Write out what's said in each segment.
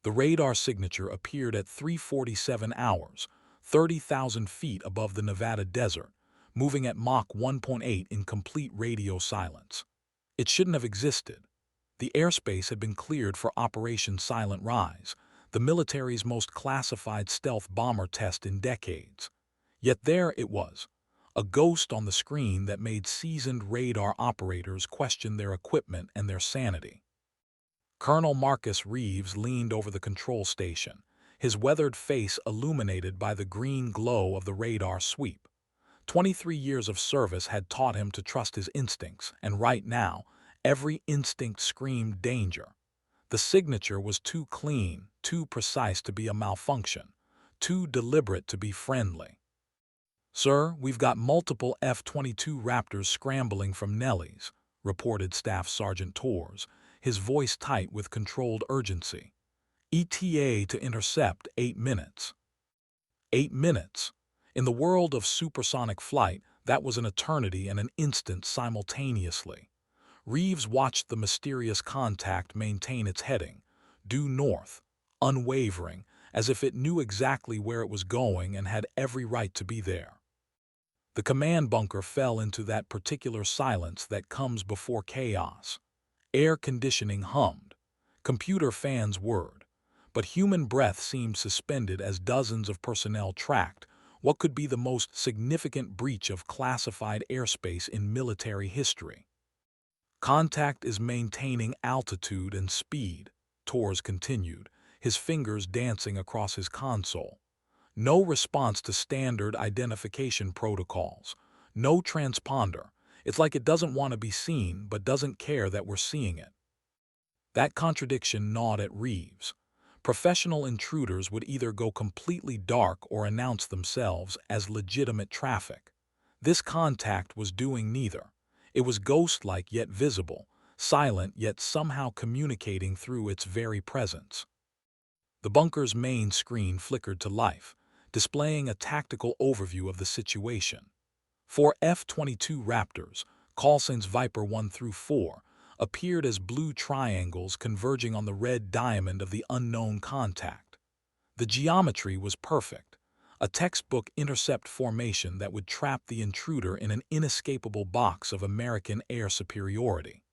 The radar signature appeared at 3:47 hours, 30,000 feet above the Nevada desert, moving at Mach 1.8 in complete radio silence. It shouldn't have existed. The airspace had been cleared for Operation Silent Rise, the military's most classified stealth bomber test in decades. Yet there it was, a ghost on the screen that made seasoned radar operators question their equipment and their sanity. Colonel Marcus Reeves leaned over the control station, his weathered face illuminated by the green glow of the radar sweep. 23 years of service had taught him to trust his instincts, and right now, every instinct screamed danger. The signature was too clean, too precise to be a malfunction, too deliberate to be friendly. "Sir, we've got multiple F-22 Raptors scrambling from Nelly's," reported Staff Sergeant Torres, his voice tight with controlled urgency. "ETA to intercept 8 minutes." 8 minutes. In the world of supersonic flight, that was an eternity and an instant simultaneously. Reeves watched the mysterious contact maintain its heading, due north, unwavering, as if it knew exactly where it was going and had every right to be there. The command bunker fell into that particular silence that comes before chaos. Air conditioning hummed. Computer fans whirred. But human breath seemed suspended as dozens of personnel tracked what could be the most significant breach of classified airspace in military history. "Contact is maintaining altitude and speed," Torres continued, his fingers dancing across his console. "No response to standard identification protocols. No transponder. It's like it doesn't want to be seen but doesn't care that we're seeing it." That contradiction gnawed at Reeves. Professional intruders would either go completely dark or announce themselves as legitimate traffic. This contact was doing neither. It was ghost-like yet visible, silent yet somehow communicating through its very presence. The bunker's main screen flickered to life, displaying a tactical overview of the situation. 4 F-22 Raptors, callsigns Viper 1 through 4, appeared as blue triangles converging on the red diamond of the unknown contact. The geometry was perfect, a textbook intercept formation that would trap the intruder in an inescapable box of American air superiority.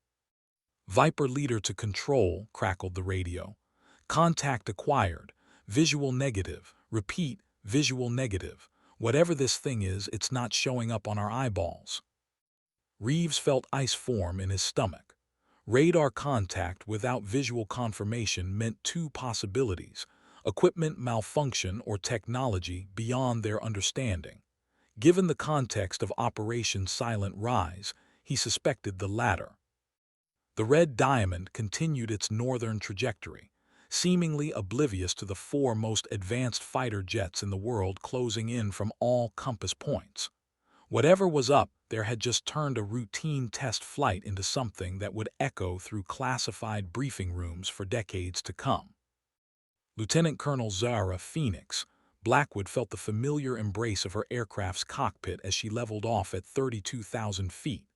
"Viper leader to control," crackled the radio. "Contact acquired. Visual negative. Repeat, visual negative. Whatever this thing is, it's not showing up on our eyeballs." Reeves felt ice form in his stomach. Radar contact without visual confirmation meant two possibilities: equipment malfunction or technology beyond their understanding. Given the context of Operation Silent Rise, he suspected the latter. The red diamond continued its northern trajectory, seemingly oblivious to the 4 most advanced fighter jets in the world closing in from all compass points. Whatever was up there had just turned a routine test flight into something that would echo through classified briefing rooms for decades to come. Lieutenant Colonel Zara Phoenix Blackwood felt the familiar embrace of her aircraft's cockpit as she leveled off at 32,000 feet.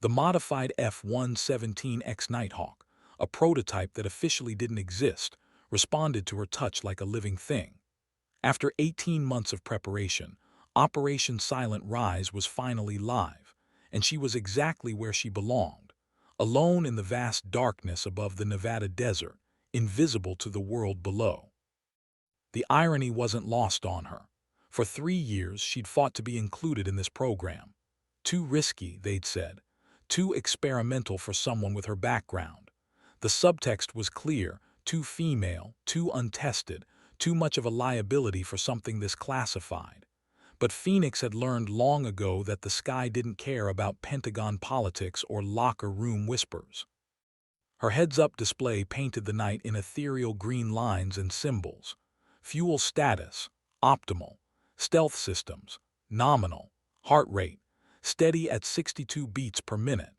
The modified F-117X Nighthawk, a prototype that officially didn't exist, responded to her touch like a living thing. After 18 months of preparation, Operation Silent Rise was finally live, and she was exactly where she belonged, alone in the vast darkness above the Nevada desert, invisible to the world below. The irony wasn't lost on her. For 3 years, she'd fought to be included in this program. Too risky, they'd said. Too experimental for someone with her background. The subtext was clear: too female, too untested, too much of a liability for something this classified. But Phoenix had learned long ago that the sky didn't care about Pentagon politics or locker room whispers. Her heads-up display painted the night in ethereal green lines and symbols. Fuel status, optimal. Stealth systems, nominal. Heart rate, steady at 62 beats per minute.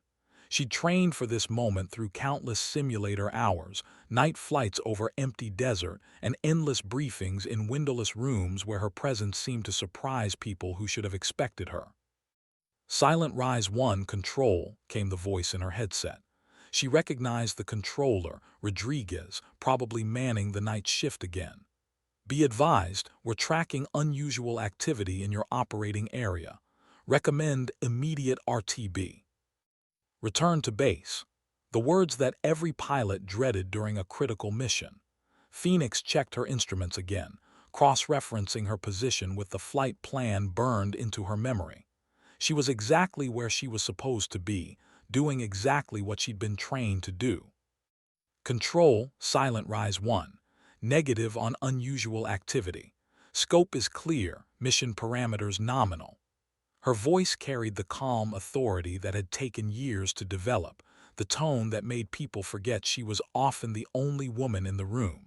She'd trained for this moment through countless simulator hours, night flights over empty desert, and endless briefings in windowless rooms where her presence seemed to surprise people who should have expected her. "Silent Rise 1 control," came the voice in her headset. She recognized the controller, Rodriguez, probably manning the night shift again. Be advised, we're tracking unusual activity in your operating area. Recommend immediate RTB. Return to base. The words that every pilot dreaded during a critical mission. Phoenix checked her instruments again, cross-referencing her position with the flight plan burned into her memory. She was exactly where she was supposed to be, doing exactly what she'd been trained to do. Control, Silent Rise 1. Negative on unusual activity. Scope is clear, mission parameters nominal. Her voice carried the calm authority that had taken years to develop, the tone that made people forget she was often the only woman in the room.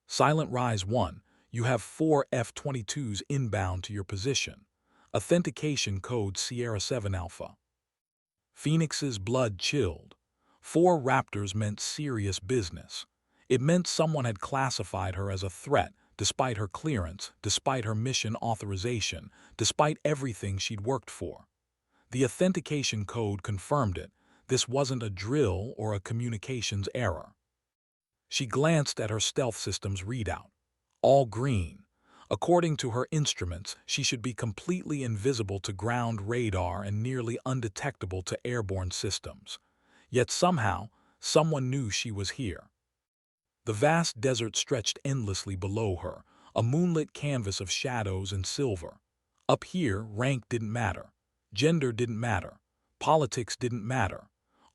Silent Rise 1, you have 4 F-22s inbound to your position. Authentication code Sierra 7 Alpha. Phoenix's blood chilled. 4 Raptors meant serious business. It meant someone had classified her as a threat, despite her clearance, despite her mission authorization, despite everything she'd worked for. The authentication code confirmed it. This wasn't a drill or a communications error. She glanced at her stealth system's readout. All green. According to her instruments, she should be completely invisible to ground radar and nearly undetectable to airborne systems. Yet somehow, someone knew she was here. The vast desert stretched endlessly below her, a moonlit canvas of shadows and silver. Up here, rank didn't matter. Gender didn't matter. Politics didn't matter.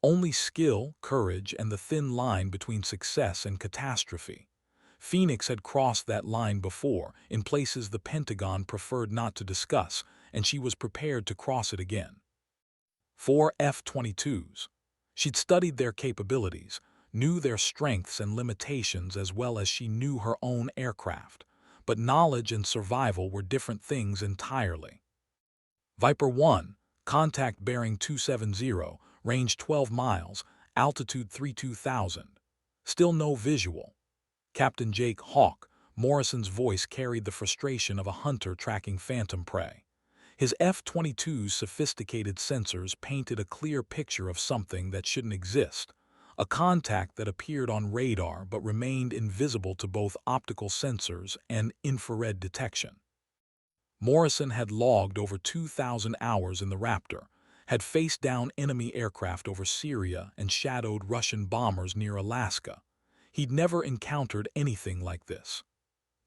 Only skill, courage, and the thin line between success and catastrophe. Phoenix had crossed that line before, in places the Pentagon preferred not to discuss, and she was prepared to cross it again. 4 F-22s. She'd studied their capabilities, knew their strengths and limitations as well as she knew her own aircraft, but knowledge and survival were different things entirely. Viper 1, contact bearing 270, range 12 miles, altitude 32,000. Still no visual. Captain Jake Hawk, Morrison's voice carried the frustration of a hunter tracking phantom prey. His F-22's sophisticated sensors painted a clear picture of something that shouldn't exist, a contact that appeared on radar but remained invisible to both optical sensors and infrared detection. Morrison had logged over 2,000 hours in the Raptor, had faced down enemy aircraft over Syria and shadowed Russian bombers near Alaska. He'd never encountered anything like this.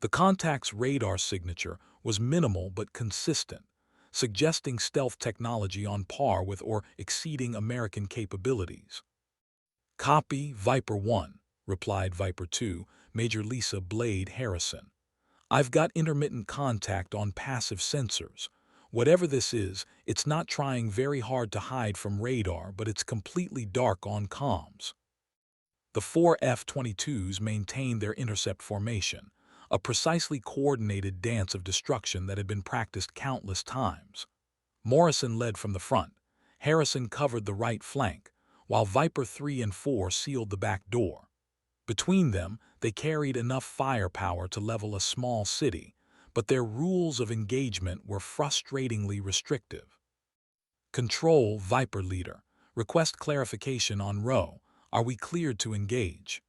The contact's radar signature was minimal but consistent, suggesting stealth technology on par with or exceeding American capabilities. Copy, Viper 1, replied Viper 2, Major Lisa Blade Harrison. I've got intermittent contact on passive sensors. Whatever this is, it's not trying very hard to hide from radar, but it's completely dark on comms. The 4 F-22s maintained their intercept formation, a precisely coordinated dance of destruction that had been practiced countless times. Morrison led from the front. Harrison covered the right flank, while Viper 3 and 4 sealed the back door. Between them, they carried enough firepower to level a small city, but their rules of engagement were frustratingly restrictive. Control, Viper Leader. Request clarification on row. Are we cleared to engage?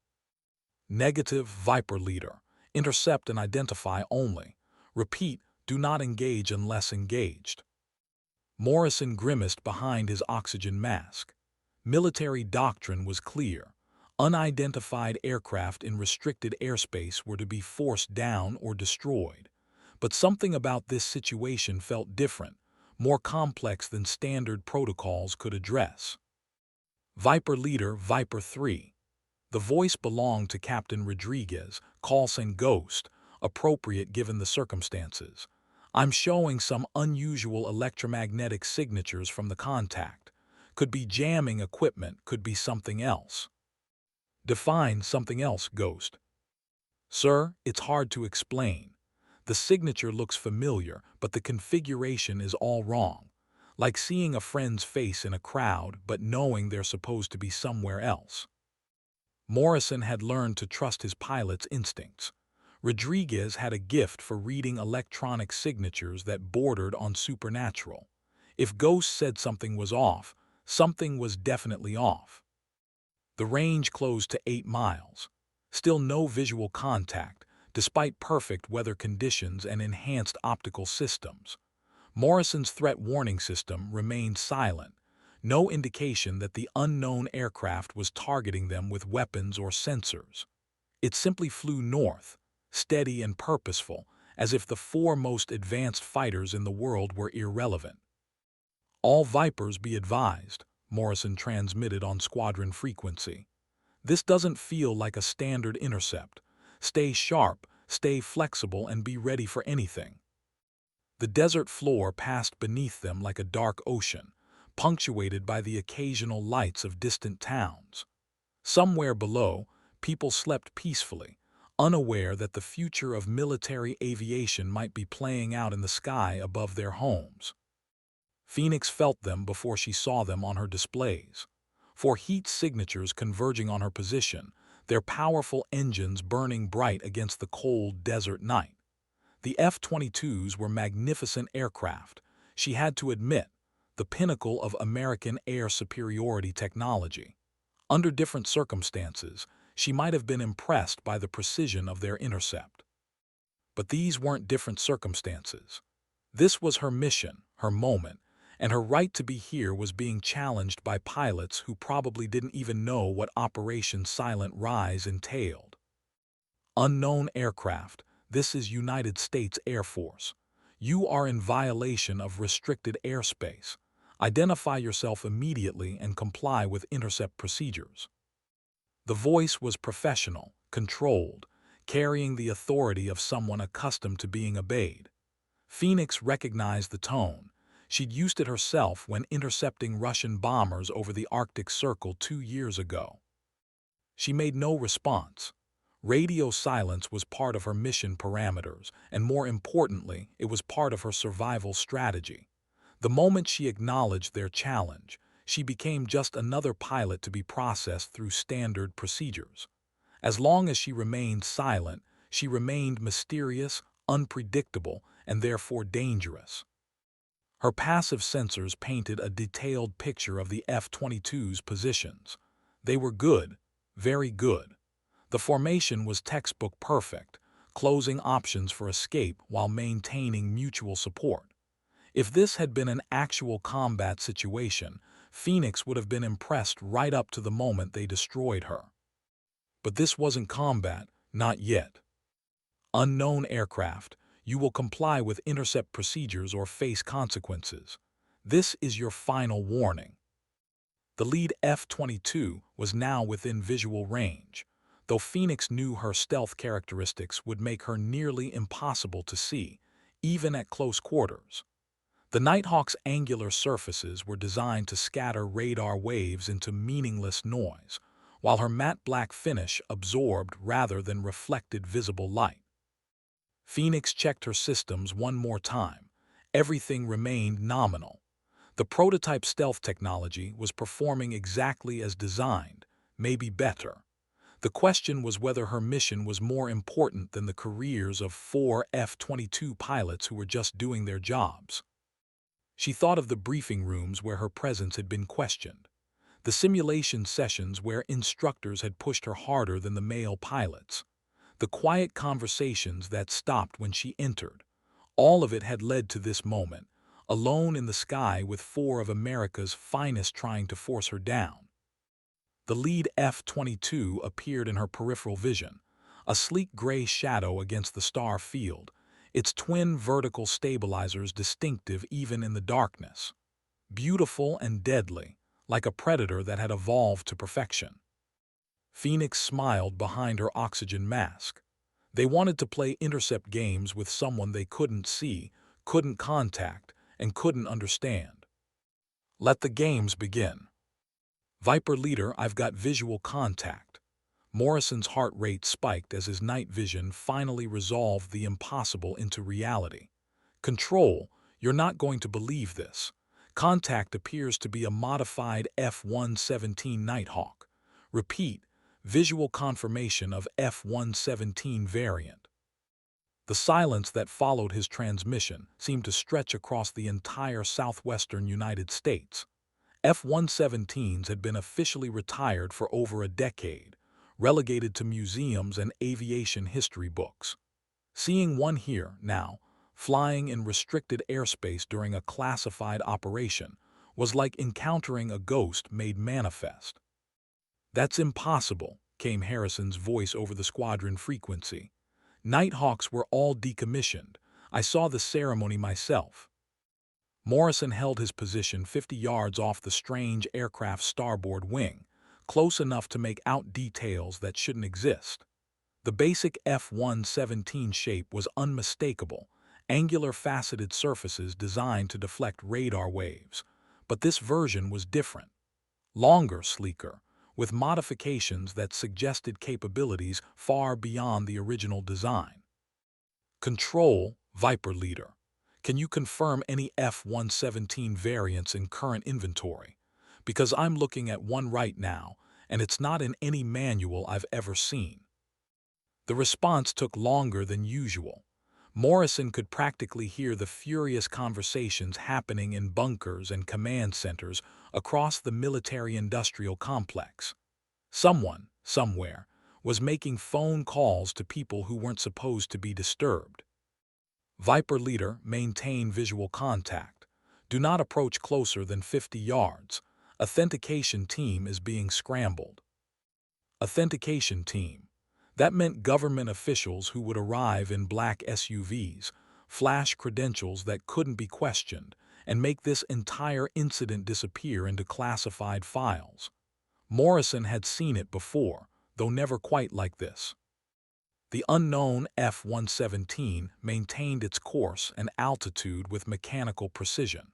Negative, Viper Leader. Intercept and identify only. Repeat, do not engage unless engaged. Morrison grimaced behind his oxygen mask. Military doctrine was clear. Unidentified aircraft in restricted airspace were to be forced down or destroyed. But something about this situation felt different, more complex than standard protocols could address. Viper Leader, Viper 3. The voice belonged to Captain Rodriguez, call sign Ghost, appropriate given the circumstances. I'm showing some unusual electromagnetic signatures from the contact. Could be jamming equipment, could be something else. Define something else, Ghost. Sir, it's hard to explain. The signature looks familiar, but the configuration is all wrong. Like seeing a friend's face in a crowd, but knowing they're supposed to be somewhere else. Morrison had learned to trust his pilot's instincts. Rodriguez had a gift for reading electronic signatures that bordered on supernatural. If Ghost said something was off, something was definitely off. The range closed to 8 miles. Still no visual contact, despite perfect weather conditions and enhanced optical systems. Morrison's threat warning system remained silent, no indication that the unknown aircraft was targeting them with weapons or sensors. It simply flew north, steady and purposeful, as if the four most advanced fighters in the world were irrelevant. "All Vipers be advised," Morrison transmitted on squadron frequency. "This doesn't feel like a standard intercept. Stay sharp, stay flexible, and be ready for anything." The desert floor passed beneath them like a dark ocean, punctuated by the occasional lights of distant towns. Somewhere below, people slept peacefully, unaware that the future of military aviation might be playing out in the sky above their homes. Phoenix felt them before she saw them on her displays. Four heat signatures converging on her position, their powerful engines burning bright against the cold desert night. The F-22s were magnificent aircraft, she had to admit, the pinnacle of American air superiority technology. Under different circumstances, she might have been impressed by the precision of their intercept. But these weren't different circumstances. This was her mission, her moment, and her right to be here was being challenged by pilots who probably didn't even know what Operation Silent Rise entailed. Unknown aircraft, this is United States Air Force. You are in violation of restricted airspace. Identify yourself immediately and comply with intercept procedures. The voice was professional, controlled, carrying the authority of someone accustomed to being obeyed. Phoenix recognized the tone. She'd used it herself when intercepting Russian bombers over the Arctic Circle 2 years ago. She made no response. Radio silence was part of her mission parameters, and more importantly, it was part of her survival strategy. The moment she acknowledged their challenge, she became just another pilot to be processed through standard procedures. As long as she remained silent, she remained mysterious, unpredictable, and therefore dangerous. Her passive sensors painted a detailed picture of the F-22's positions. They were good, very good. The formation was textbook perfect, closing options for escape while maintaining mutual support. If this had been an actual combat situation, Phoenix would have been impressed right up to the moment they destroyed her. But this wasn't combat, not yet. Unknown aircraft, you will comply with intercept procedures or face consequences. This is your final warning. The lead F-22 was now within visual range, though Phoenix knew her stealth characteristics would make her nearly impossible to see, even at close quarters. The Nighthawk's angular surfaces were designed to scatter radar waves into meaningless noise, while her matte black finish absorbed rather than reflected visible light. Phoenix checked her systems one more time. Everything remained nominal. The prototype stealth technology was performing exactly as designed, maybe better. The question was whether her mission was more important than the careers of 4 F-22 pilots who were just doing their jobs. She thought of the briefing rooms where her presence had been questioned, the simulation sessions where instructors had pushed her harder than the male pilots, the quiet conversations that stopped when she entered. All of it had led to this moment, alone in the sky with 4 of America's finest trying to force her down. The lead F-22 appeared in her peripheral vision, a sleek gray shadow against the star field, its twin vertical stabilizers distinctive even in the darkness. Beautiful and deadly, like a predator that had evolved to perfection. Phoenix smiled behind her oxygen mask. They wanted to play intercept games with someone they couldn't see, couldn't contact, and couldn't understand. Let the games begin. Viper leader, I've got visual contact. Morrison's heart rate spiked as his night vision finally resolved the impossible into reality. Control, you're not going to believe this. Contact appears to be a modified F-117 Nighthawk. Repeat, visual confirmation of F-117 variant. The silence that followed his transmission seemed to stretch across the entire southwestern United States. F-117s had been officially retired for over a decade, relegated to museums and aviation history books. Seeing one here, now, flying in restricted airspace during a classified operation, was like encountering a ghost made manifest. "That's impossible," came Harrison's voice over the squadron frequency. "Nighthawks were all decommissioned. I saw the ceremony myself." Morrison held his position 50 yards off the strange aircraft's starboard wing, close enough to make out details that shouldn't exist. The basic F-117 shape was unmistakable, angular faceted surfaces designed to deflect radar waves. But this version was different. Longer, sleeker, with modifications that suggested capabilities far beyond the original design. "Control, Viper Leader. Can you confirm any F-117 variants in current inventory? Because I'm looking at one right now, and it's not in any manual I've ever seen." The response took longer than usual. Morrison could practically hear the furious conversations happening in bunkers and command centers across the military-industrial complex. Someone, somewhere, was making phone calls to people who weren't supposed to be disturbed. "Viper Leader, maintain visual contact. Do not approach closer than 50 yards. Authentication team is being scrambled." Authentication team. That meant government officials who would arrive in black SUVs, flash credentials that couldn't be questioned, and make this entire incident disappear into classified files. Morrison had seen it before, though never quite like this. The unknown F-117 maintained its course and altitude with mechanical precision.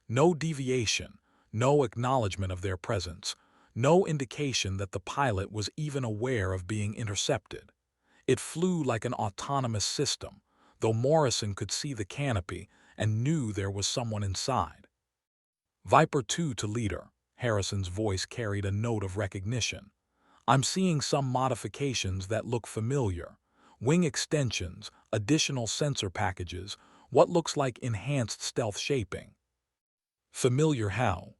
No deviation, no acknowledgement of their presence, no indication that the pilot was even aware of being intercepted. It flew like an autonomous system, though Morrison could see the canopy and knew there was someone inside. "Viper 2 to leader," Harrison's voice carried a note of recognition. "I'm seeing some modifications that look familiar. Wing extensions, additional sensor packages, what looks like enhanced stealth shaping." "Familiar how?"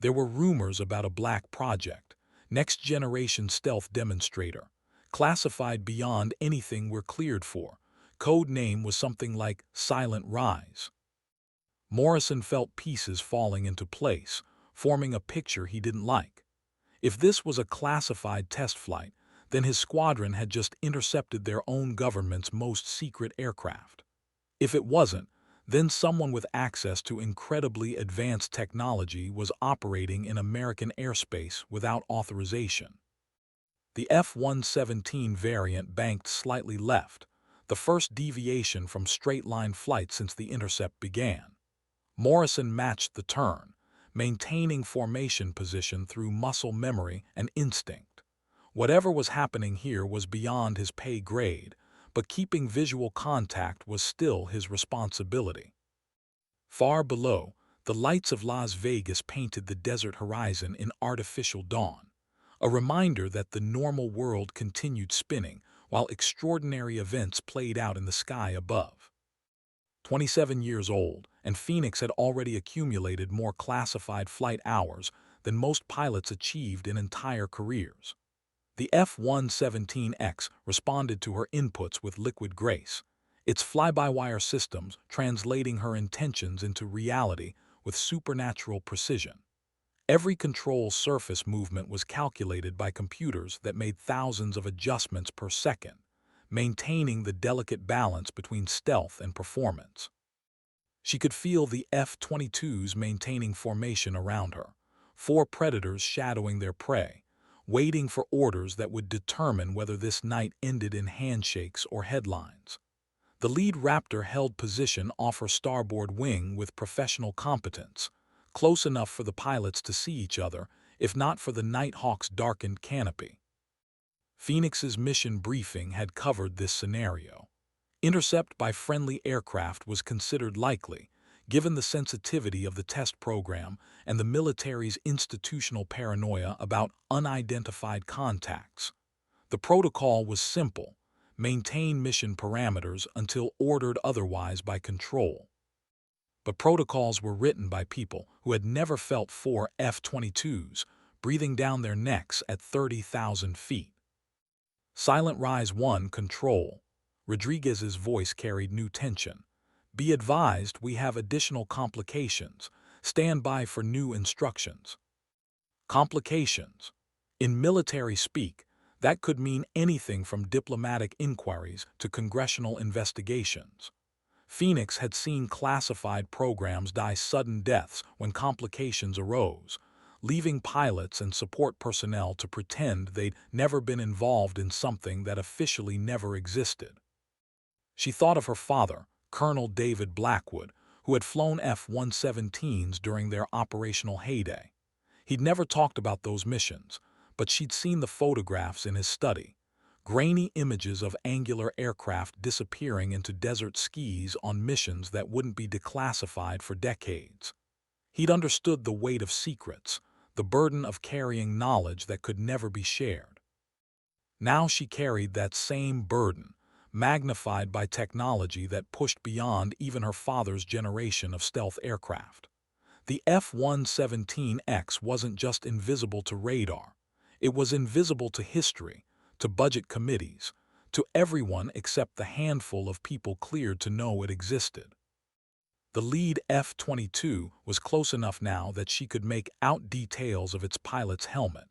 "There were rumors about a black project, next-generation stealth demonstrator, classified beyond anything we're cleared for. Code name was something like Silent Rise." Morrison felt pieces falling into place, forming a picture he didn't like. If this was a classified test flight, then his squadron had just intercepted their own government's most secret aircraft. If it wasn't, then someone with access to incredibly advanced technology was operating in American airspace without authorization. The F-117 variant banked slightly left, the first deviation from straight-line flight since the intercept began. Morrison matched the turn, maintaining formation position through muscle memory and instinct. Whatever was happening here was beyond his pay grade, but keeping visual contact was still his responsibility. Far below, the lights of Las Vegas painted the desert horizon in artificial dawn, a reminder that the normal world continued spinning while extraordinary events played out in the sky above. 27 years old, and Phoenix had already accumulated more classified flight hours than most pilots achieved in entire careers. The F-117X responded to her inputs with liquid grace, its fly-by-wire systems translating her intentions into reality with supernatural precision. Every control surface movement was calculated by computers that made thousands of adjustments per second, maintaining the delicate balance between stealth and performance. She could feel the F-22s maintaining formation around her, 4 predators shadowing their prey, waiting for orders that would determine whether this night ended in handshakes or headlines. The lead Raptor held position off her starboard wing with professional competence, close enough for the pilots to see each other, if not for the Nighthawk's darkened canopy. Phoenix's mission briefing had covered this scenario. Intercept by friendly aircraft was considered likely, given the sensitivity of the test program and the military's institutional paranoia about unidentified contacts. The protocol was simple: maintain mission parameters until ordered otherwise by control. but protocols were written by people who had never felt four F-22s breathing down their necks at 30,000 feet. Silent Rise 1 Control. Rodriguez's voice carried new tension. Be advised, we have additional complications. Stand by for new instructions. Complications. In military speak, that could mean anything from diplomatic inquiries to congressional investigations. Phoenix had seen classified programs die sudden deaths when complications arose, leaving pilots and support personnel to pretend they'd never been involved in something that officially never existed. She thought of her father, Colonel David Blackwood, who had flown F-117s during their operational heyday. He'd never talked about those missions, but she'd seen the photographs in his study, grainy images of angular aircraft disappearing into desert skis on missions that wouldn't be declassified for decades. He'd understood the weight of secrets, the burden of carrying knowledge that could never be shared. Now she carried that same burden, magnified by technology that pushed beyond even her father's generation of stealth aircraft. The F-117X wasn't just invisible to radar. It was invisible to history, to budget committees, to everyone except the handful of people cleared to know it existed. The lead F-22 was close enough now that she could make out details of its pilot's helmet,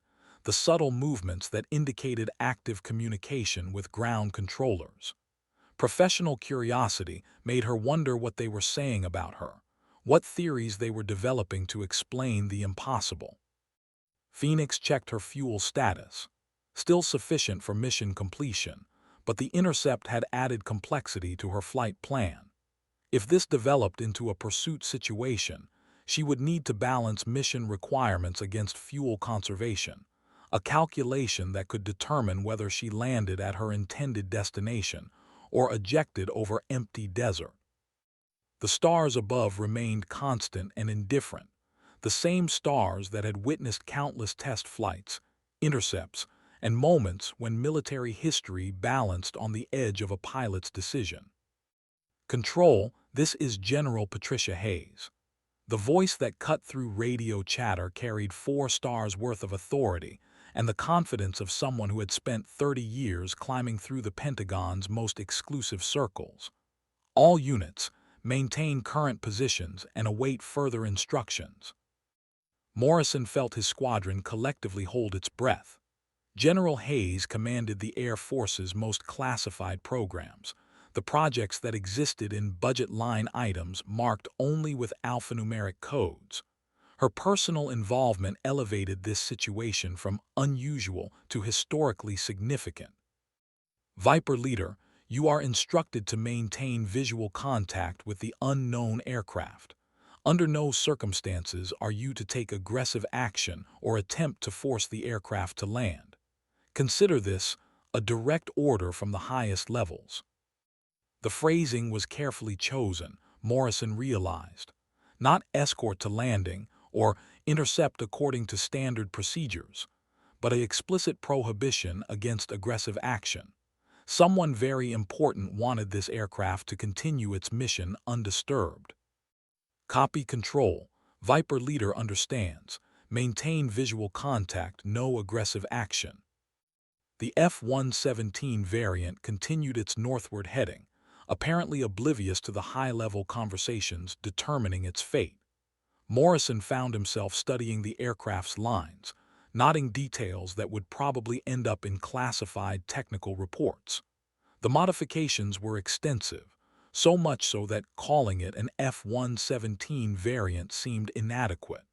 the subtle movements that indicated active communication with ground controllers. Professional curiosity made her wonder what they were saying about her, what theories they were developing to explain the impossible. Phoenix checked her fuel status. Still sufficient for mission completion, but the intercept had added complexity to her flight plan. If this developed into a pursuit situation, she would need to balance mission requirements against fuel conservation, a calculation that could determine whether she landed at her intended destination or ejected over empty desert. The stars above remained constant and indifferent, the same stars that had witnessed countless test flights, intercepts, and moments when military history balanced on the edge of a pilot's decision. Control, this is General Patricia Hayes. The voice that cut through radio chatter carried 4 stars worth of authority and the confidence of someone who had spent 30 years climbing through the Pentagon's most exclusive circles. All units, maintain current positions and await further instructions. Morrison felt his squadron collectively hold its breath. General Hayes commanded the Air Force's most classified programs, the projects that existed in budget line items marked only with alphanumeric codes. Her personal involvement elevated this situation from unusual to historically significant. Viper Leader, you are instructed to maintain visual contact with the unknown aircraft. Under no circumstances are you to take aggressive action or attempt to force the aircraft to land. Consider this a direct order from the highest levels. The phrasing was carefully chosen, Morrison realized. Not escort to landing or intercept according to standard procedures, but an explicit prohibition against aggressive action. Someone very important wanted this aircraft to continue its mission undisturbed. Copy Control. Viper Leader understands. Maintain visual contact, no aggressive action. The F-117 variant continued its northward heading, apparently oblivious to the high-level conversations determining its fate. Morrison found himself studying the aircraft's lines, noting details that would probably end up in classified technical reports. The modifications were extensive, so much so that calling it an F-117 variant seemed inadequate.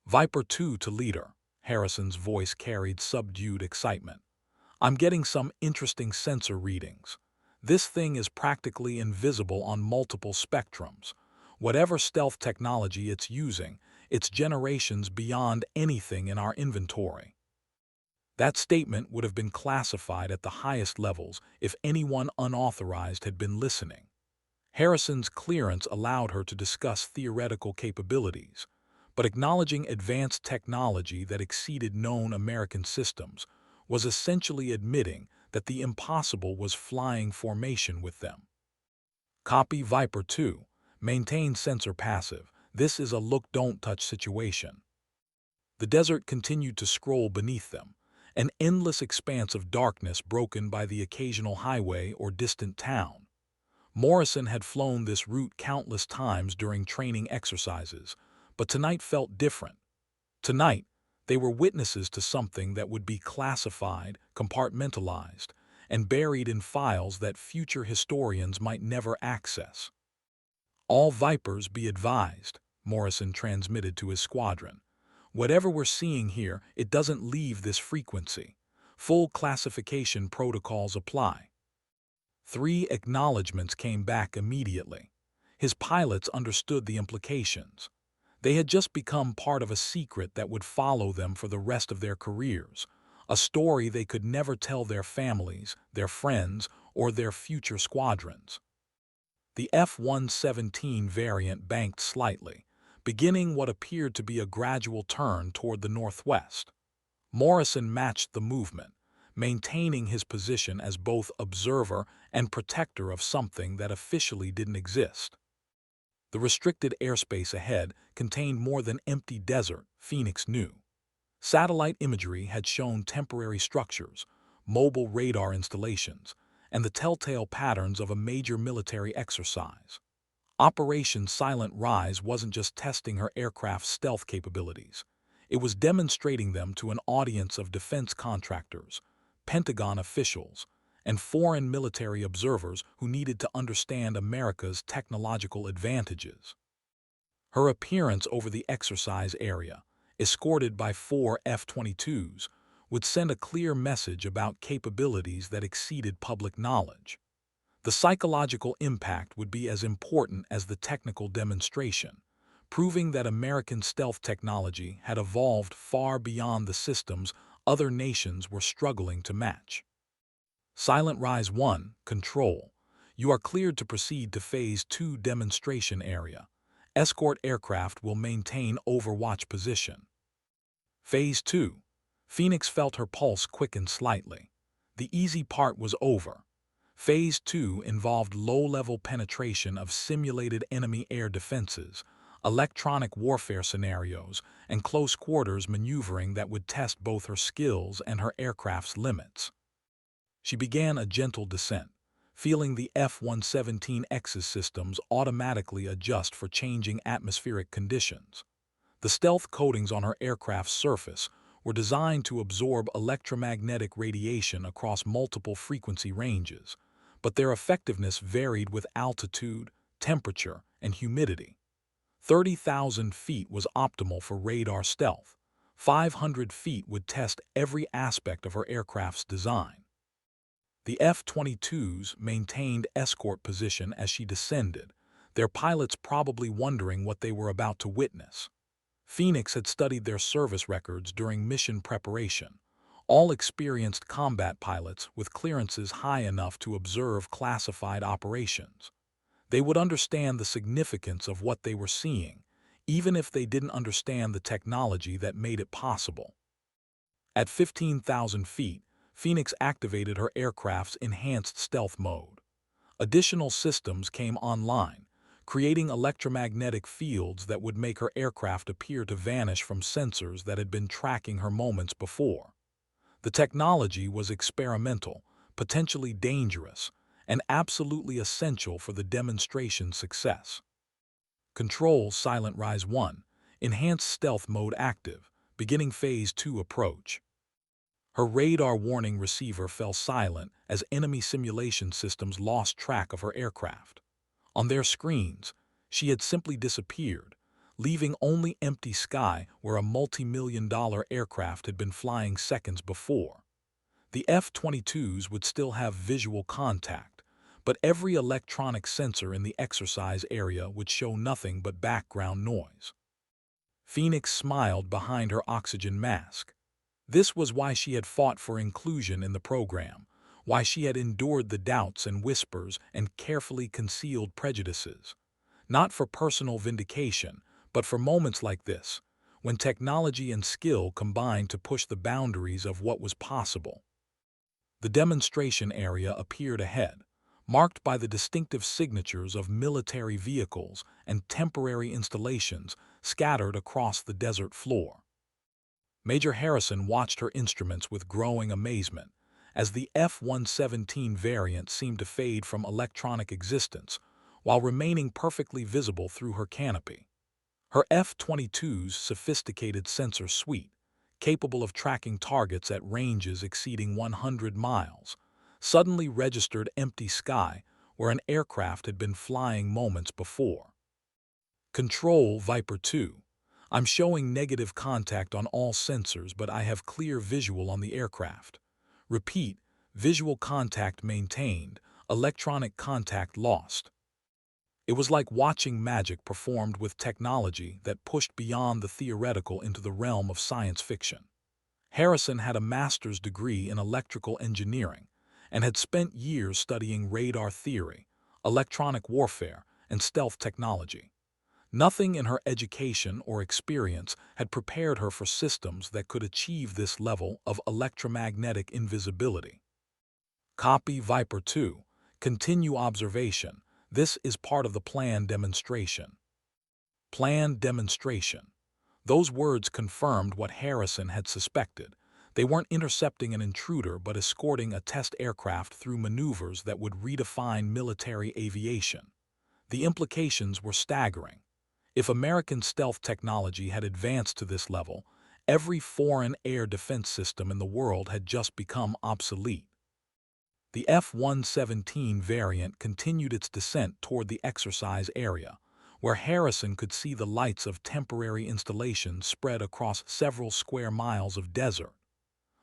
Viper 2 to leader, Harrison's voice carried subdued excitement. I'm getting some interesting sensor readings. This thing is practically invisible on multiple spectrums. Whatever stealth technology it's using, it's generations beyond anything in our inventory. That statement would have been classified at the highest levels if anyone unauthorized had been listening. Harrison's clearance allowed her to discuss theoretical capabilities, but acknowledging advanced technology that exceeded known American systems was essentially admitting that the impossible was flying formation with them. Copy Viper 2. Maintain sensor passive. This is a look-don't-touch situation. The desert continued to scroll beneath them, an endless expanse of darkness broken by the occasional highway or distant town. Morrison had flown this route countless times during training exercises, but tonight felt different. Tonight, they were witnesses to something that would be classified, compartmentalized, and buried in files that future historians might never access. "All Vipers be advised," Morrison transmitted to his squadron. "Whatever we're seeing here, it doesn't leave this frequency. Full classification protocols apply." 3 acknowledgments came back immediately. His pilots understood the implications. They had just become part of a secret that would follow them for the rest of their careers, a story they could never tell their families, their friends, or their future squadrons. The F-117 variant banked slightly, beginning what appeared to be a gradual turn toward the northwest. Morrison matched the movement, maintaining his position as both observer and protector of something that officially didn't exist. The restricted airspace ahead contained more than empty desert, Phoenix knew. Satellite imagery had shown temporary structures, mobile radar installations, and the telltale patterns of a major military exercise. Operation Silent Rise wasn't just testing her aircraft's stealth capabilities. It was demonstrating them to an audience of defense contractors, Pentagon officials, and foreign military observers who needed to understand America's technological advantages. Her appearance over the exercise area, escorted by 4 F-22s, would send a clear message about capabilities that exceeded public knowledge. The psychological impact would be as important as the technical demonstration, proving that American stealth technology had evolved far beyond the systems other nations were struggling to match. Silent Rise 1, Control. You are cleared to proceed to Phase 2 demonstration area. Escort aircraft will maintain overwatch position. Phase 2. Phoenix felt her pulse quicken slightly. The easy part was over. Phase 2 involved low-level penetration of simulated enemy air defenses, electronic warfare scenarios, and close-quarters maneuvering that would test both her skills and her aircraft's limits. She began a gentle descent, feeling the F-117X's systems automatically adjust for changing atmospheric conditions. The stealth coatings on her aircraft's surface were designed to absorb electromagnetic radiation across multiple frequency ranges, but their effectiveness varied with altitude, temperature, and humidity. 30,000 feet was optimal for radar stealth. 500 feet would test every aspect of her aircraft's design. The F-22s maintained escort position as she descended, their pilots probably wondering what they were about to witness. Phoenix had studied their service records during mission preparation, all experienced combat pilots with clearances high enough to observe classified operations. They would understand the significance of what they were seeing, even if they didn't understand the technology that made it possible. At 15,000 feet, Phoenix activated her aircraft's enhanced stealth mode. Additional systems came online, creating electromagnetic fields that would make her aircraft appear to vanish from sensors that had been tracking her moments before. The technology was experimental, potentially dangerous, and absolutely essential for the demonstration's success. Control Silent Rise 1, Enhanced Stealth Mode active, beginning Phase 2 approach. Her radar warning receiver fell silent as enemy simulation systems lost track of her aircraft. On their screens, she had simply disappeared, leaving only empty sky where a multi-million-dollar aircraft had been flying seconds before. The F-22s would still have visual contact, but every electronic sensor in the exercise area would show nothing but background noise. Phoenix smiled behind her oxygen mask. This was why she had fought for inclusion in the program, why she had endured the doubts and whispers and carefully concealed prejudices. Not for personal vindication, but for moments like this, when technology and skill combined to push the boundaries of what was possible. The demonstration area appeared ahead, marked by the distinctive signatures of military vehicles and temporary installations scattered across the desert floor. Major Harrison watched her instruments with growing amazement, as the F-117 variant seemed to fade from electronic existence while remaining perfectly visible through her canopy. Her F-22's sophisticated sensor suite, capable of tracking targets at ranges exceeding 100 miles, suddenly registered empty sky where an aircraft had been flying moments before. Control Viper 2. I'm showing negative contact on all sensors, but I have clear visual on the aircraft. Repeat, visual contact maintained, electronic contact lost. It was like watching magic performed with technology that pushed beyond the theoretical into the realm of science fiction. Harrison had a master's degree in electrical engineering and had spent years studying radar theory, electronic warfare, and stealth technology. Nothing in her education or experience had prepared her for systems that could achieve this level of electromagnetic invisibility. Copy Viper 2. Continue observation. This is part of the planned demonstration. Planned demonstration. Those words confirmed what Harrison had suspected. They weren't intercepting an intruder but escorting a test aircraft through maneuvers that would redefine military aviation. The implications were staggering. If American stealth technology had advanced to this level, every foreign air defense system in the world had just become obsolete. The F-117 variant continued its descent toward the exercise area, where Harrison could see the lights of temporary installations spread across several square miles of desert.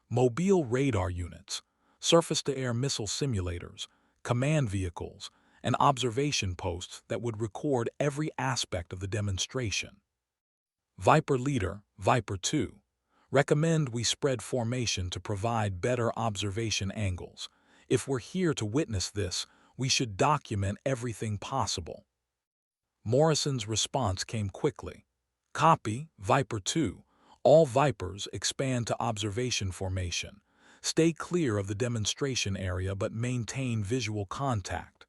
Mobile radar units, surface-to-air missile simulators, command vehicles, and observation posts that would record every aspect of the demonstration. Viper Leader, Viper 2. Recommend we spread formation to provide better observation angles. If we're here to witness this, we should document everything possible. Morrison's response came quickly. Copy, Viper 2. All Vipers expand to observation formation. Stay clear of the demonstration area but maintain visual contact.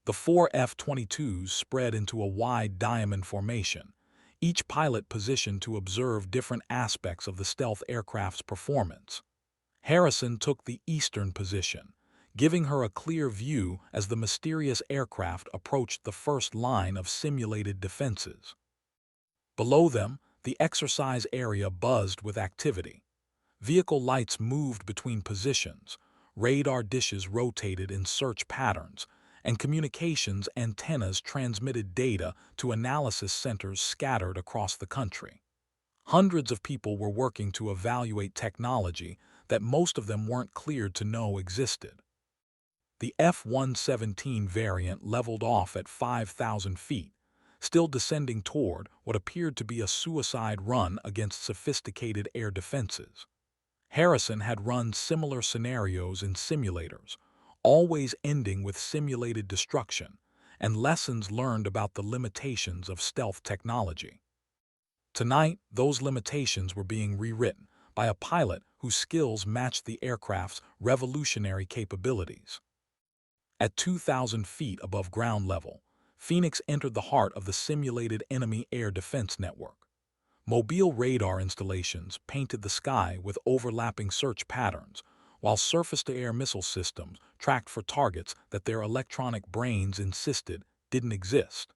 The four F-22s spread into a wide diamond formation, each pilot positioned to observe different aspects of the stealth aircraft's performance. Harrison took the eastern position, giving her a clear view as the mysterious aircraft approached the first line of simulated defenses. Below them, the exercise area buzzed with activity. Vehicle lights moved between positions, radar dishes rotated in search patterns, and communications antennas transmitted data to analysis centers scattered across the country. Hundreds of people were working to evaluate technology that most of them weren't cleared to know existed. The F-117 variant leveled off at 5,000 feet, still descending toward what appeared to be a suicide run against sophisticated air defenses. Harrison had run similar scenarios in simulators, always ending with simulated destruction and lessons learned about the limitations of stealth technology. Tonight, those limitations were being rewritten by a pilot whose skills matched the aircraft's revolutionary capabilities. At 2,000 feet above ground level, Phoenix entered the heart of the simulated enemy air defense network. Mobile radar installations painted the sky with overlapping search patterns, while surface-to-air missile systems tracked for targets that their electronic brains insisted didn't exist.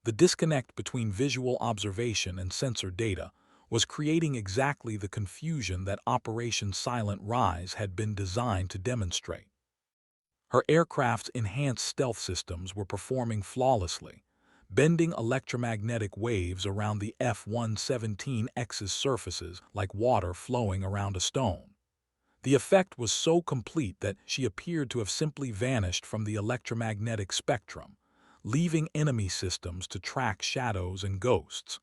The disconnect between visual observation and sensor data was creating exactly the confusion that Operation Silent Rise had been designed to demonstrate. Her aircraft's enhanced stealth systems were performing flawlessly, bending electromagnetic waves around the F-117X's surfaces like water flowing around a stone. The effect was so complete that she appeared to have simply vanished from the electromagnetic spectrum, leaving enemy systems to track shadows and ghosts.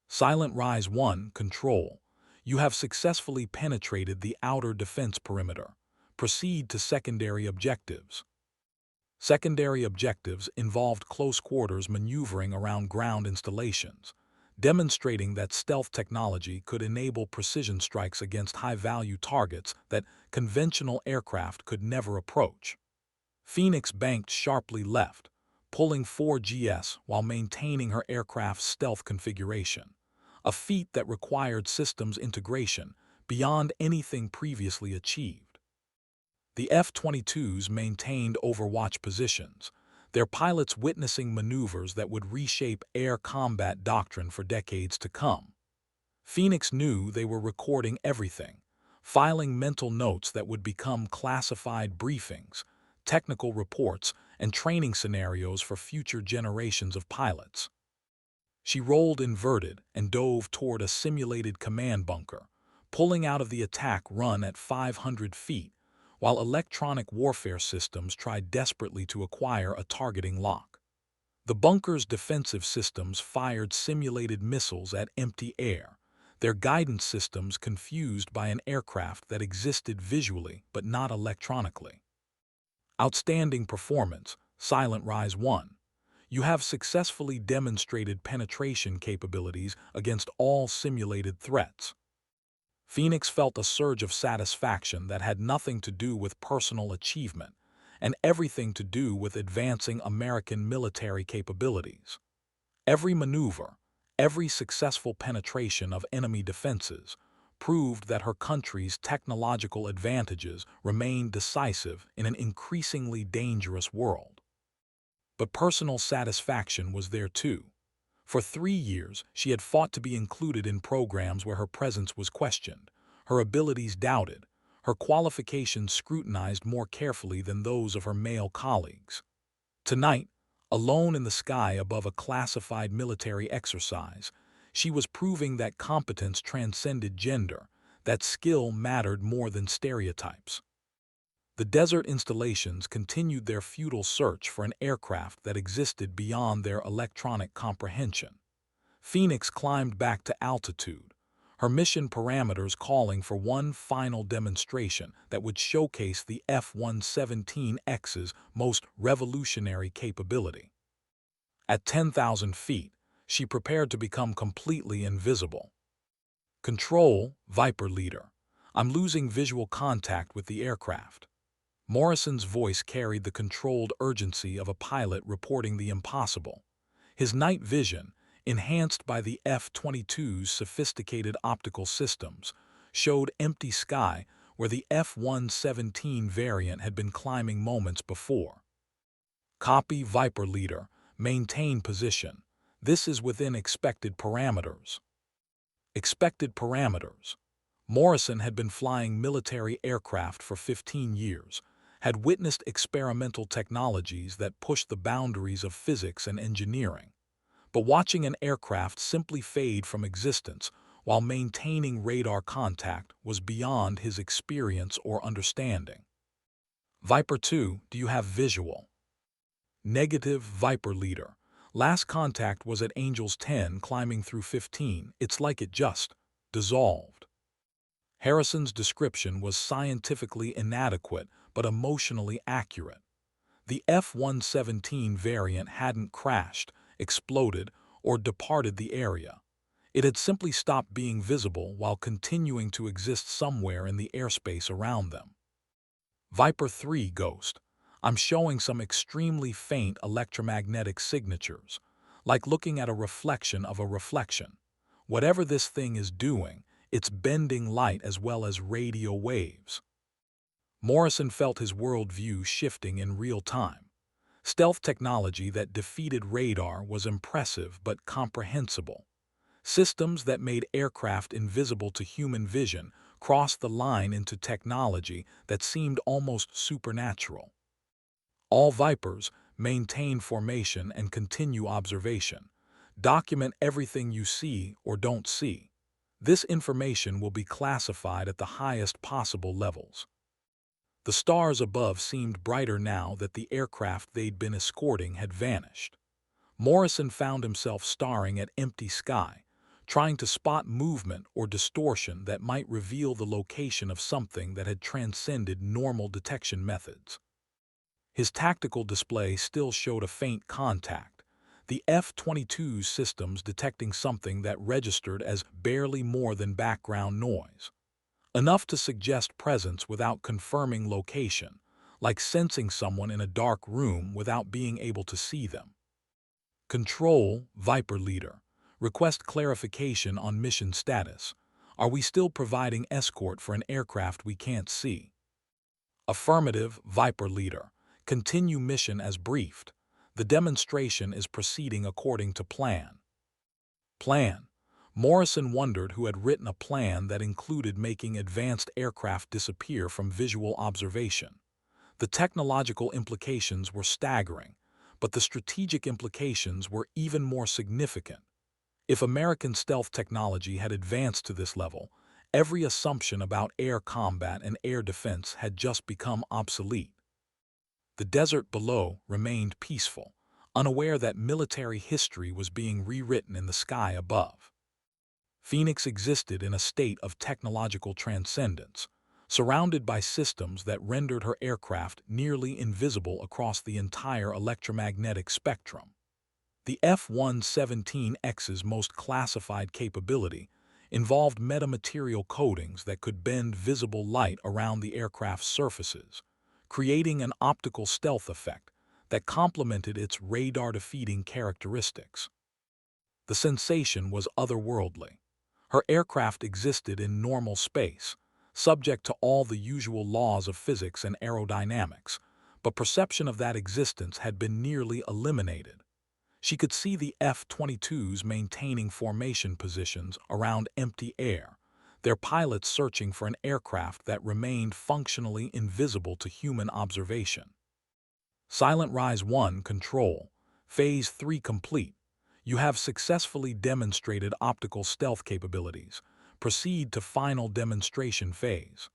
Silent Rise 1 Control. You have successfully penetrated the outer defense perimeter. Proceed to secondary objectives. Secondary objectives involved close-quarters maneuvering around ground installations, demonstrating that stealth technology could enable precision strikes against high-value targets that conventional aircraft could never approach. Phoenix banked sharply left, pulling 4GS while maintaining her aircraft's stealth configuration, a feat that required systems integration beyond anything previously achieved. The F-22s maintained overwatch positions, their pilots witnessing maneuvers that would reshape air combat doctrine for decades to come. Phoenix knew they were recording everything, filing mental notes that would become classified briefings, technical reports, and training scenarios for future generations of pilots. She rolled inverted and dove toward a simulated command bunker, pulling out of the attack run at 500 feet, while electronic warfare systems tried desperately to acquire a targeting lock. The bunker's defensive systems fired simulated missiles at empty air, their guidance systems confused by an aircraft that existed visually but not electronically. Outstanding performance, Silent Rise 1. You have successfully demonstrated penetration capabilities against all simulated threats. Phoenix felt a surge of satisfaction that had nothing to do with personal achievement and everything to do with advancing American military capabilities. Every maneuver, every successful penetration of enemy defenses proved that her country's technological advantages remained decisive in an increasingly dangerous world. But personal satisfaction was there too. For 3 years, she had fought to be included in programs where her presence was questioned, her abilities doubted, her qualifications scrutinized more carefully than those of her male colleagues. Tonight, alone in the sky above a classified military exercise, she was proving that competence transcended gender, that skill mattered more than stereotypes. The desert installations continued their futile search for an aircraft that existed beyond their electronic comprehension. Phoenix climbed back to altitude, her mission parameters calling for one final demonstration that would showcase the F-117X's most revolutionary capability. At 10,000 feet, she prepared to become completely invisible. Control, Viper leader. I'm losing visual contact with the aircraft. Morrison's voice carried the controlled urgency of a pilot reporting the impossible. His night vision, enhanced by the F-22's sophisticated optical systems, showed empty sky where the F-117 variant had been climbing moments before. Copy, Viper leader. Maintain position. This is within expected parameters. Expected parameters. Morrison had been flying military aircraft for 15 years, had witnessed experimental technologies that pushed the boundaries of physics and engineering. But watching an aircraft simply fade from existence while maintaining radar contact was beyond his experience or understanding. Viper 2, do you have visual? Negative, Viper leader. Last contact was at Angels 10 climbing through 15. It's like it just dissolved. Harrison's description was scientifically inadequate but emotionally accurate. The F-117 variant hadn't crashed, exploded, or departed the area. It had simply stopped being visible while continuing to exist somewhere in the airspace around them. Viper 3 Ghost. I'm showing some extremely faint electromagnetic signatures, like looking at a reflection of a reflection. Whatever this thing is doing, it's bending light as well as radio waves. Morrison felt his worldview shifting in real time. Stealth technology that defeated radar was impressive but comprehensible. Systems that made aircraft invisible to human vision crossed the line into technology that seemed almost supernatural. All Vipers maintain formation and continue observation. Document everything you see or don't see. This information will be classified at the highest possible levels. The stars above seemed brighter now that the aircraft they'd been escorting had vanished. Morrison found himself staring at empty sky, trying to spot movement or distortion that might reveal the location of something that had transcended normal detection methods. His tactical display still showed a faint contact, the F-22's systems detecting something that registered as barely more than background noise. Enough to suggest presence without confirming location, like sensing someone in a dark room without being able to see them. Control, Viper Leader. Request clarification on mission status. Are we still providing escort for an aircraft we can't see? Affirmative, Viper Leader. Continue mission as briefed. The demonstration is proceeding according to plan. Plan. Morrison wondered who had written a plan that included making advanced aircraft disappear from visual observation. The technological implications were staggering, but the strategic implications were even more significant. If American stealth technology had advanced to this level, every assumption about air combat and air defense had just become obsolete. The desert below remained peaceful, unaware that military history was being rewritten in the sky above. Phoenix existed in a state of technological transcendence, surrounded by systems that rendered her aircraft nearly invisible across the entire electromagnetic spectrum. The F-117X's most classified capability involved metamaterial coatings that could bend visible light around the aircraft's surfaces, creating an optical stealth effect that complemented its radar-defeating characteristics. The sensation was otherworldly. Her aircraft existed in normal space, subject to all the usual laws of physics and aerodynamics, but perception of that existence had been nearly eliminated. She could see the F-22s maintaining formation positions around empty air, their pilots searching for an aircraft that remained functionally invisible to human observation. Silent Rise 1 Control, Phase 3 complete. You have successfully demonstrated optical stealth capabilities. Proceed to final demonstration phase.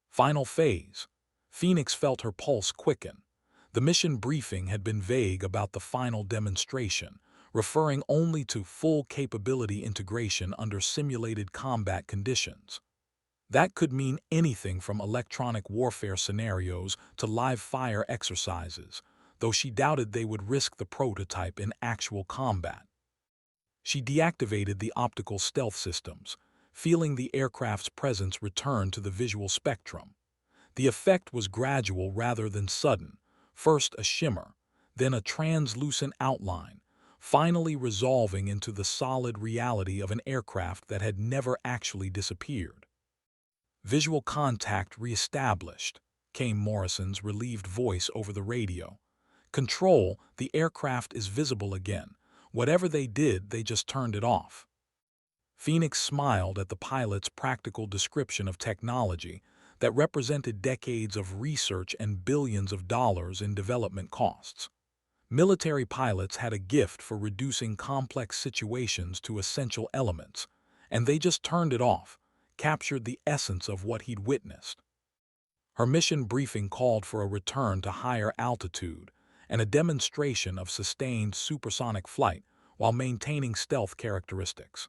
Final phase. Phoenix felt her pulse quicken. The mission briefing had been vague about the final demonstration, referring only to full capability integration under simulated combat conditions. That could mean anything from electronic warfare scenarios to live fire exercises, though she doubted they would risk the prototype in actual combat. She deactivated the optical stealth systems, feeling the aircraft's presence return to the visual spectrum. The effect was gradual rather than sudden, first a shimmer, then a translucent outline, finally resolving into the solid reality of an aircraft that had never actually disappeared. Visual contact reestablished, came Morrison's relieved voice over the radio. Control, the aircraft is visible again. Whatever they did, they just turned it off. Phoenix smiled at the pilot's practical description of technology that represented decades of research and billions of dollars in development costs. Military pilots had a gift for reducing complex situations to essential elements, and they just turned it off, captured the essence of what he'd witnessed. Her mission briefing called for a return to higher altitude and a demonstration of sustained supersonic flight while maintaining stealth characteristics.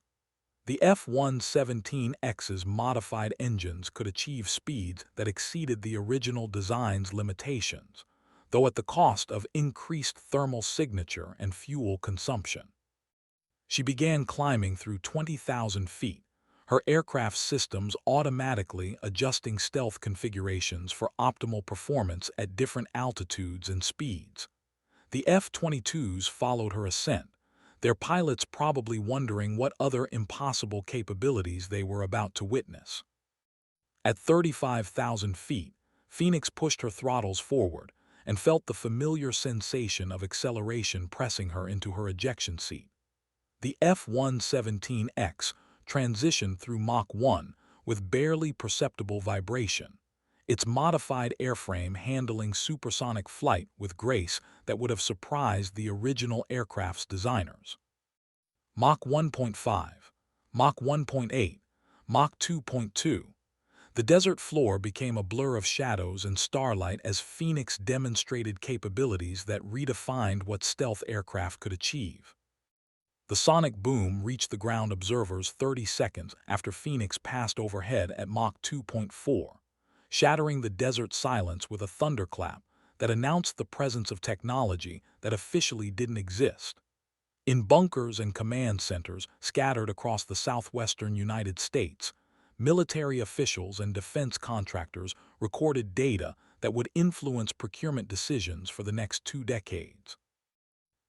The F-117X's modified engines could achieve speeds that exceeded the original design's limitations, though at the cost of increased thermal signature and fuel consumption. She began climbing through 20,000 feet, her aircraft systems automatically adjusting stealth configurations for optimal performance at different altitudes and speeds. The F-22s followed her ascent, their pilots probably wondering what other impossible capabilities they were about to witness. At 35,000 feet, Phoenix pushed her throttles forward and felt the familiar sensation of acceleration pressing her into her ejection seat. The F-117X transitioned through Mach 1 with barely perceptible vibration, its modified airframe handling supersonic flight with grace that would have surprised the original aircraft's designers. Mach 1.5, Mach 1.8, Mach 2.2. The desert floor became a blur of shadows and starlight as Phoenix demonstrated capabilities that redefined what stealth aircraft could achieve. The sonic boom reached the ground observers 30 seconds after Phoenix passed overhead at Mach 2.4, shattering the desert silence with a thunderclap that announced the presence of technology that officially didn't exist. In bunkers and command centers scattered across the southwestern United States, military officials and defense contractors recorded data that would influence procurement decisions for the next 2 decades.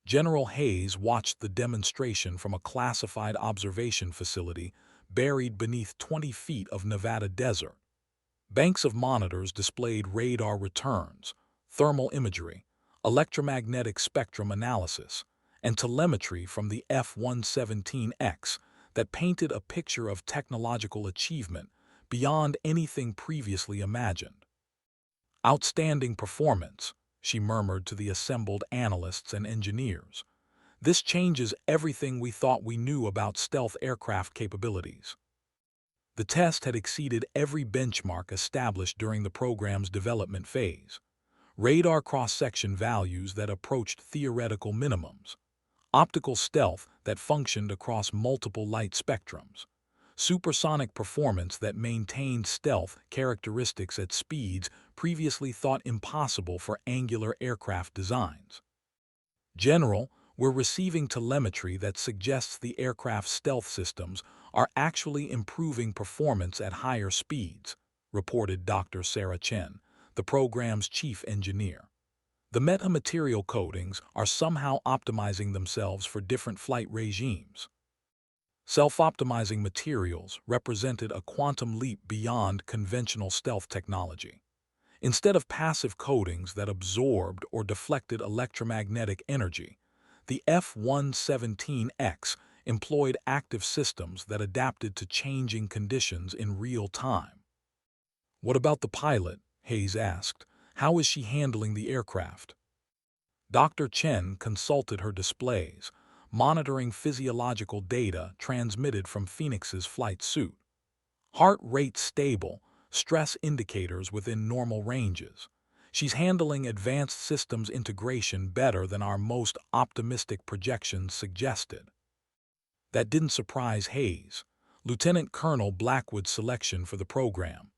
General Hayes watched the demonstration from a classified observation facility buried beneath 20 feet of Nevada desert. Banks of monitors displayed radar returns, thermal imagery, electromagnetic spectrum analysis, and telemetry from the F-117X that painted a picture of technological achievement beyond anything previously imagined. "Outstanding performance," she murmured to the assembled analysts and engineers. "This changes everything we thought we knew about stealth aircraft capabilities." The test had exceeded every benchmark established during the program's development phase. Radar cross-section values that approached theoretical minimums, optical stealth that functioned across multiple light spectrums, supersonic performance that maintained stealth characteristics at speeds previously thought impossible for angular aircraft designs. "General, we're receiving telemetry that suggests the aircraft's stealth systems are actually improving performance at higher speeds," reported Dr. Sarah Chen, the program's chief engineer. "The metamaterial coatings are somehow optimizing themselves for different flight regimes." Self-optimizing materials represented a quantum leap beyond conventional stealth technology. Instead of passive coatings that absorbed or deflected electromagnetic energy, the F-117X employed active systems that adapted to changing conditions in real time. "What about the pilot?" Hayes asked. "How is she handling the aircraft?" Dr. Chen consulted her displays, monitoring physiological data transmitted from Phoenix's flight suit. Heart rate stable, stress indicators within normal ranges. She's handling advanced systems integration better than our most optimistic projections suggested. That didn't surprise Hayes. Lieutenant Colonel Blackwood's selection for the program